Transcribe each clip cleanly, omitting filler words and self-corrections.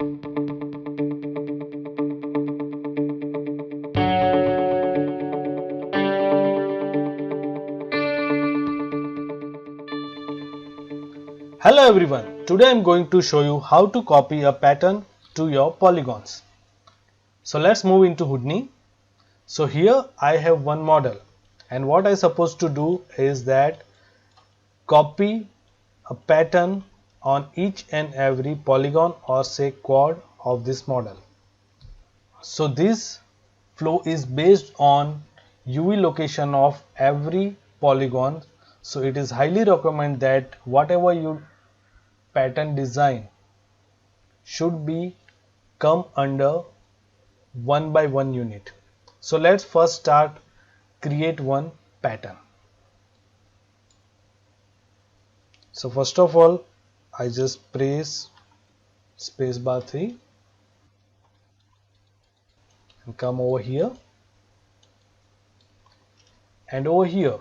Hello everyone, today I am going to show you how to copy a pattern to your polygons. So let's move into Houdini. So here I have one model, and what I supposed to do is that copy a pattern on each and every polygon or say quad of this model. So this flow is based on UV location of every polygon. So it is highly recommended that whatever you pattern design should be come under 1 by 1 unit. So let's first start create one pattern. So first of all, I just press spacebar 3 and come over here, and over here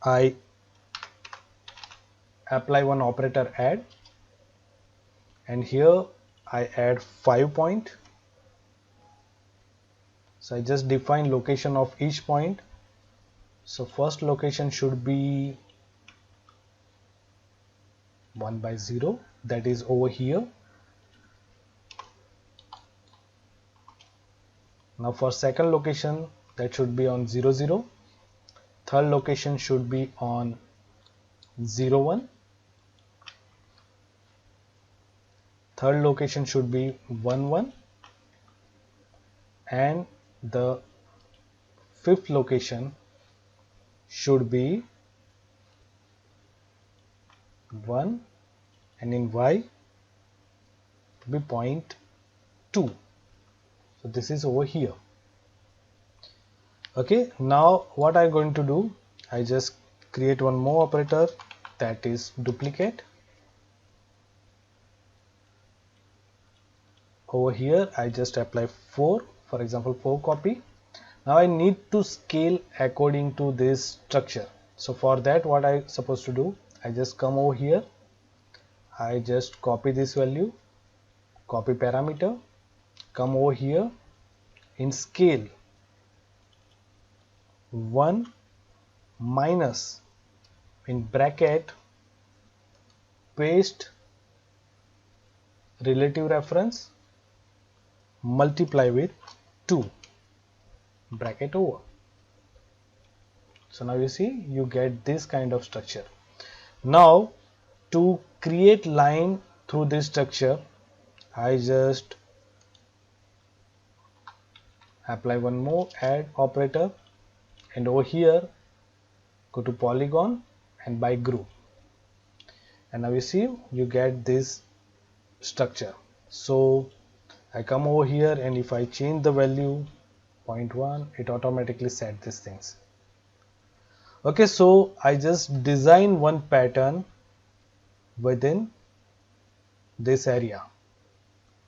I apply one operator add, and here I add 5 point. So I just define location of each point. So first location should be 1 by 0, that is over here. Now for second location, that should be on 0 0. Third location should be on 0 1. Third location should be 1 1, and the fifth location should be 1, and in Y be 0.2. So this is over here. Okay, now what I'm going to do, I just create one more operator, that is duplicate. Over here I just apply 4, for example 4 copy. Now I need to scale according to this structure. So for that, what I supposed to do, I just come over here, I just copy this value, copy parameter, come over here in scale 1 minus in bracket paste relative reference multiply with 2 bracket over. So now you see you get this kind of structure. Now to create line through this structure, I just apply one more add operator, and over here go to polygon and by group, and now you see you get this structure. So I come over here, and if I change the value 0.1, it automatically set these things. Okay, so I just design one pattern within this area.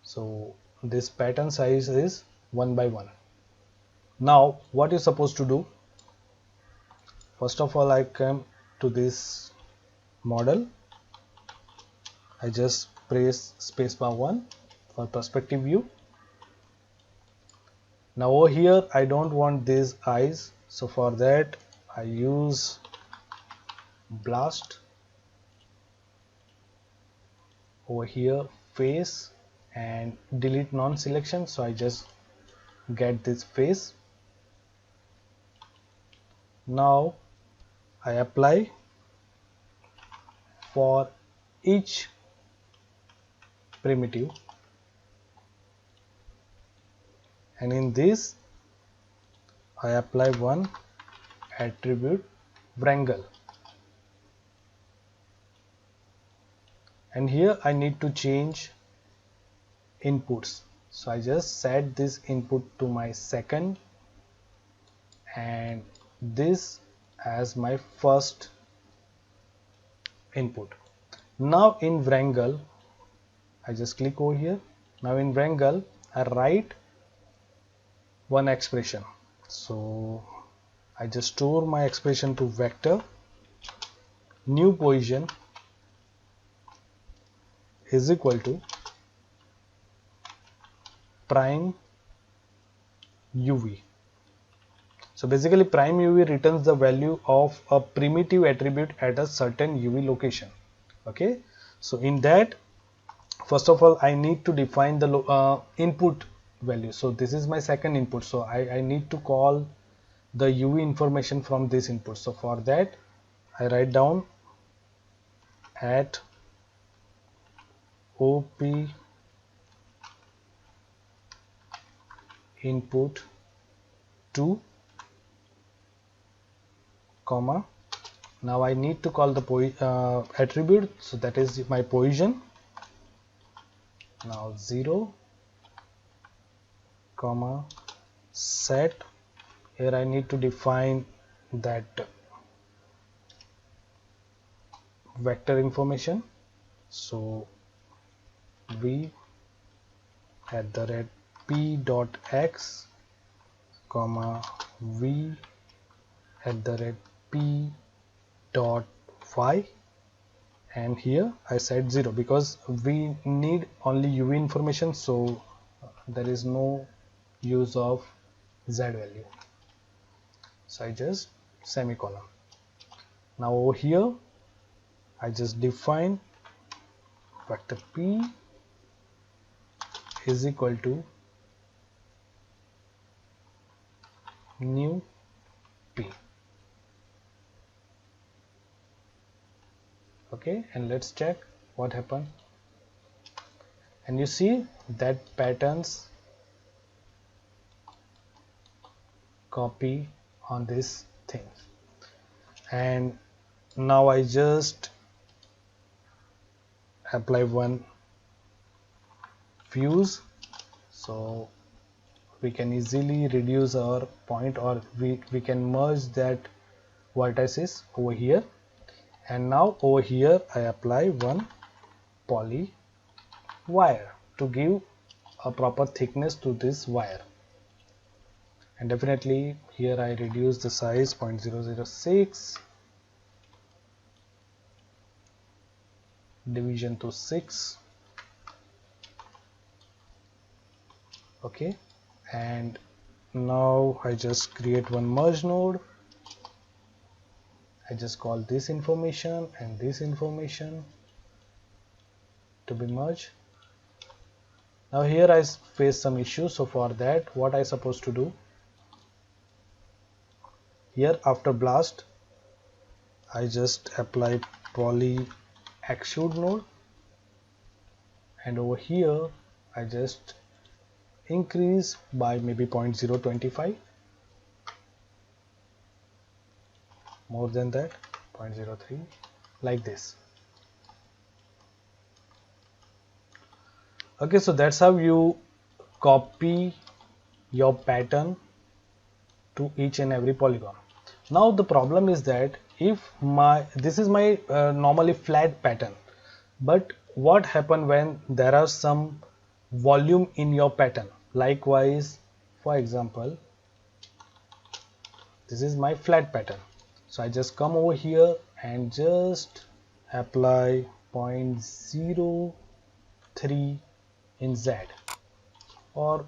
So this pattern size is 1 by 1. Now what you're supposed to do, first of all I come to this model, I just press spacebar 1 for perspective view. Now over here I don't want these eyes, so for that I use blast. Over here face and delete non-selection, so I just get this face. Now I apply for each primitive, and in this I apply one attribute wrangle, and here I need to change inputs. So I just set this input to my second and this as my first input. Now in wrangle I just click over here. Now in wrangle I write one expression. So I just store my expression to vector new position is equal to prime UV. So basically prime UV returns the value of a primitive attribute at a certain UV location. Okay, so in that, first of all I need to define the input value. So this is my second input, so I need to call the UV information from this input. So for that I write down at OP input 2 comma, now I need to call the attribute, so that is my position. Now 0 comma set, here I need to define that vector information. So v at the rate p dot x comma v at the rate p dot y, and here I set 0 because we need only UV information, so there is no use of z value, so I just semicolon. Now over here I just define vector p is equal to new p. Okay, and let's check what happened, and you see that patterns copy on this thing. And now I just apply one fuse, so we can easily reduce our point, or we can merge that vertices over here. And now over here I apply one poly wire to give a proper thickness to this wire, and definitely here I reduce the size 0.006 division to 6. Okay, and now I just create one merge node. I just call this information and this information to be merged. Now here I face some issues, so for that what I supposed to do, here after blast I just apply poly extrude node, and over here I just increase by maybe 0.025, more than that 0.03, like this. Okay, so that's how you copy your pattern to each and every polygon. Now the problem is that if this is my normally flat pattern, but what happen when there are some volume in your pattern? Likewise, for example, this is my flat pattern, so I just come over here and just apply 0.03 in Z or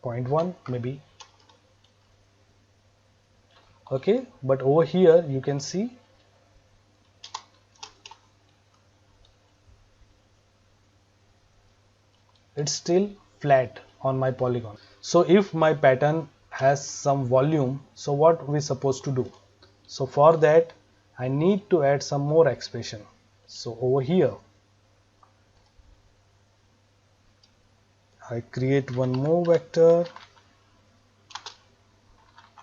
0.1 maybe. Okay, but over here you can see it's still flat on my polygon. So if my pattern has some volume, so what we supposed to do? So for that I need to add some more expression. So over here I create one more vector,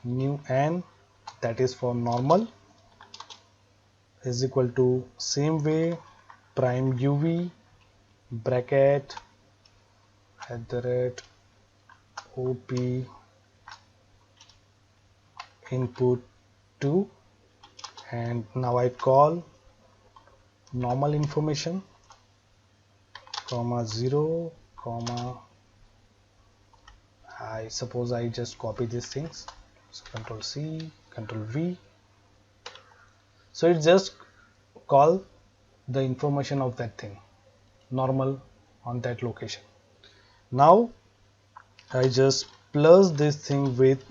new n, that is for normal, is equal to same way prime UV bracket at the rate OP input 2, and now I call normal information comma 0 comma, I suppose I just copy these things, so Control C, Control V. So it just call the information of that thing normal on that location. Now I just plus this thing with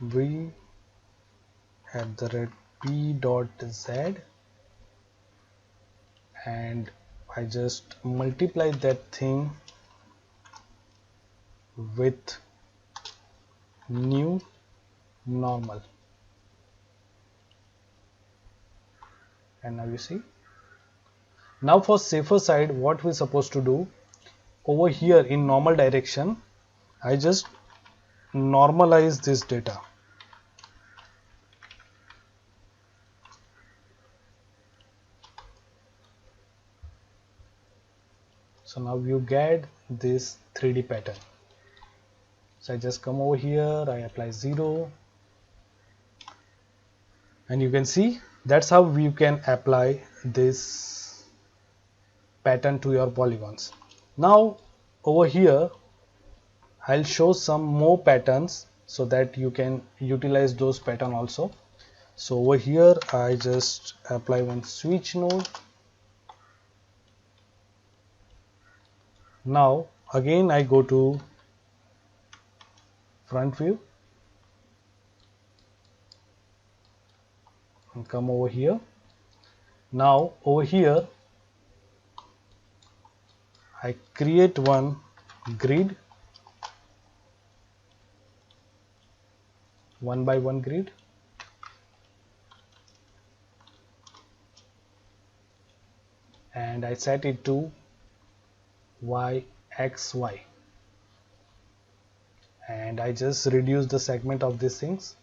v at the rate p dot z, and I just multiply that thing with new normal, and now you see. Now for safer side, what we're supposed to do, over here in normal direction, I just normalize this data. So now you get this 3D pattern. So I just come over here, I apply 0, and you can see that's how you can apply this pattern to your polygons. Now over here I'll show some more patterns so that you can utilize those pattern also. So over here I just apply one switch node. Now again I go to front view and come over here. Now over here I create one grid, 1 by 1 grid, and I set it to y x y, and I just reduce the segment of these things.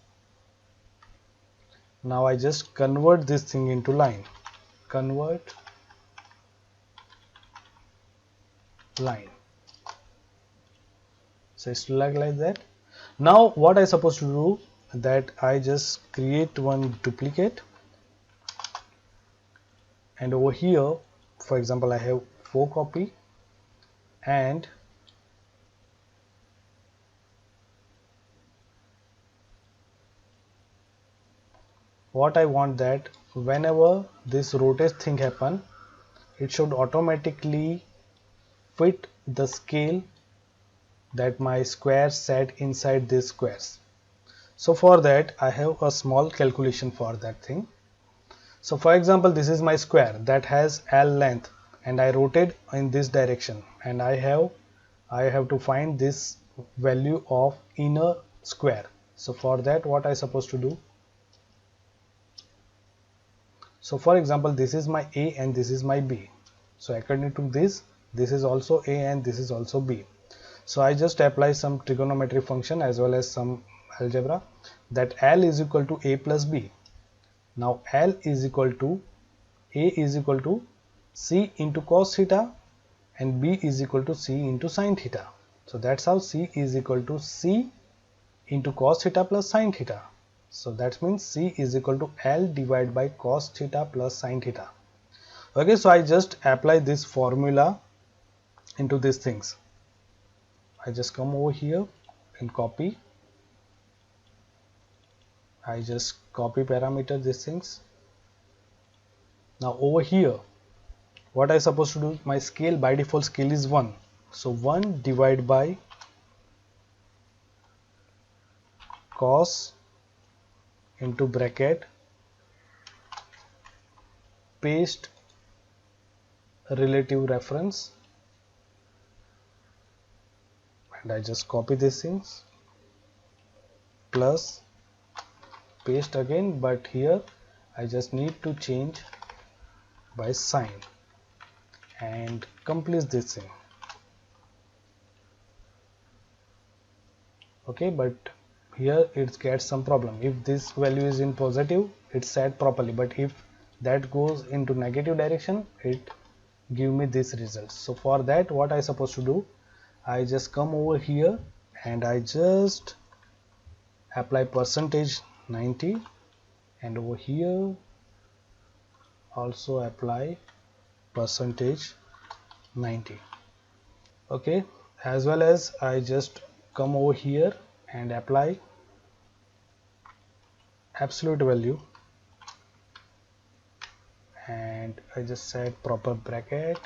Now I just convert this thing into line, convert line. So it's like that. Now what I supposed to do, that I just create one duplicate, and over here for example I have 4 copy, and what I want that whenever this rotate thing happen, it should automatically fit the scale that my square set inside these squares. So for that I have a small calculation for that thing. So for example this is my square that has L length, and I rotate in this direction, and I have to find this value of inner square. So for that what I supposed to do, so for example this is my A and this is my B. So according to this is also A and this is also B. So I just apply some trigonometry function as well as some algebra, that L is equal to A plus B. Now L is equal to A is equal to C into cos theta, and B is equal to C into sin theta. So that's how C is equal to C into cos theta plus sin theta. So that means C is equal to L divided by cos theta plus sin theta. Okay, so I just apply this formula into these things. I just come over here and copy. I just copy parameter these things. Now over here what I supposed to do, my scale by default scale is 1. So 1 divided by cos into bracket, paste relative reference, and I just copy these things, plus paste again, but here I just need to change by sign and complete this thing. Okay, but here it gets some problem. If this value is in positive, it's set properly, but if that goes into negative direction, it give me this result. So for that what I supposed to do, I just come over here and I just apply percentage 90, and over here also apply percentage 90. Okay, as well as I just come over here and apply absolute value, and I just set proper bracket,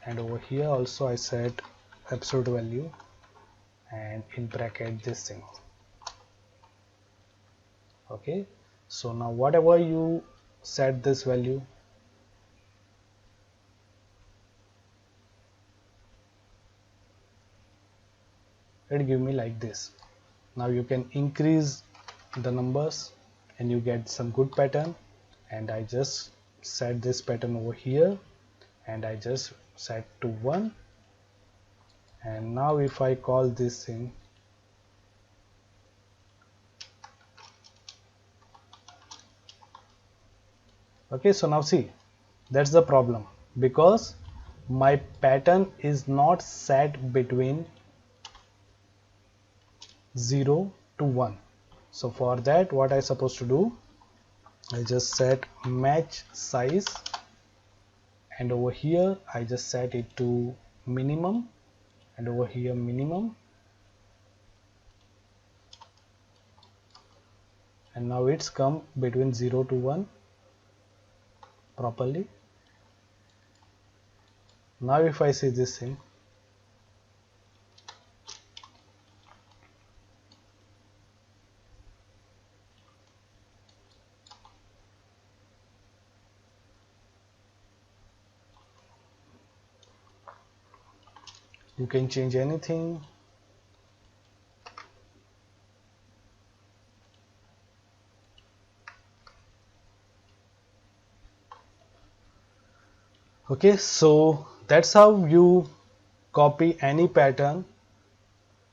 and over here also I set absolute value, and in bracket this thing. Okay, so now whatever you set this value, it give me like this. Now you can increase the numbers and you get some good pattern, and I just set this pattern over here and I just set to 1, and now if I call this thing, okay, so now see, that's the problem, because my pattern is not set between 0 to 1. So for that, what I supposed to do, I just set match size, and over here I just set it to minimum, and over here minimum, and now it's come between 0 to 1 properly. Now if I see this thing, you can change anything. Okay, so that's how you copy any pattern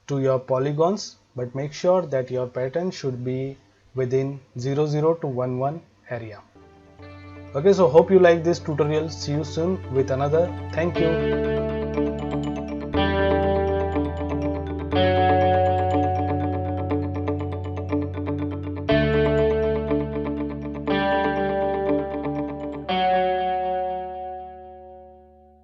to your polygons, but make sure that your pattern should be within 00 to 11 area. Okay, so hope you like this tutorial. See you soon with another. Thank you.